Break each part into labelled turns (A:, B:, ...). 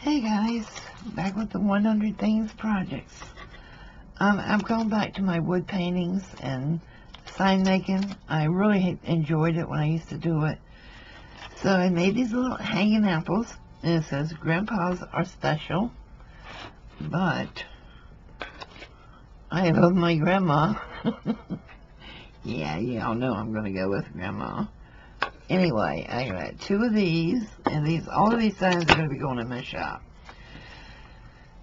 A: Hey guys, back with the 100 Things projects. I've gone back to my wood paintings and sign making. I really enjoyed it when I used to do it. So I made these little hanging apples, and it says Grandpa's are special, but I love my grandma. Yeah, y'all know I'm going to go with Grandma. Anyway, I got 2 of these, and all of these signs are going to be going in my shop.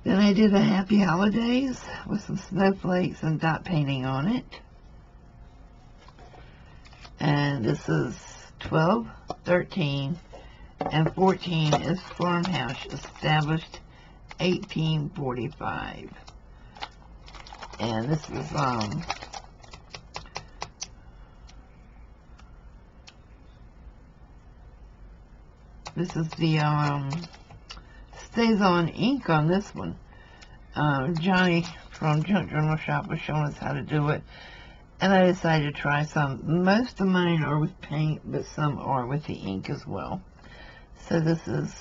A: Then I did a Happy Holidays with some snowflakes and dot painting on it. And this is 12, 13, and 14 is Farmhouse, established 1845. And this is the stays on ink on this one. Johnny from Junk Journal Shop was showing us how to do it, and I decided to try some. Most of mine are with paint, but some are with the ink as well. So this is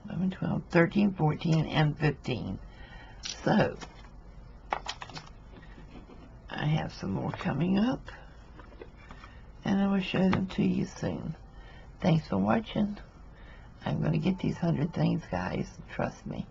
A: 11, 12, 13, 14, and 15. So I have some more coming up, and I will show them to you soon. Thanks for watching. I'm going to get these 100 things, guys. Trust me.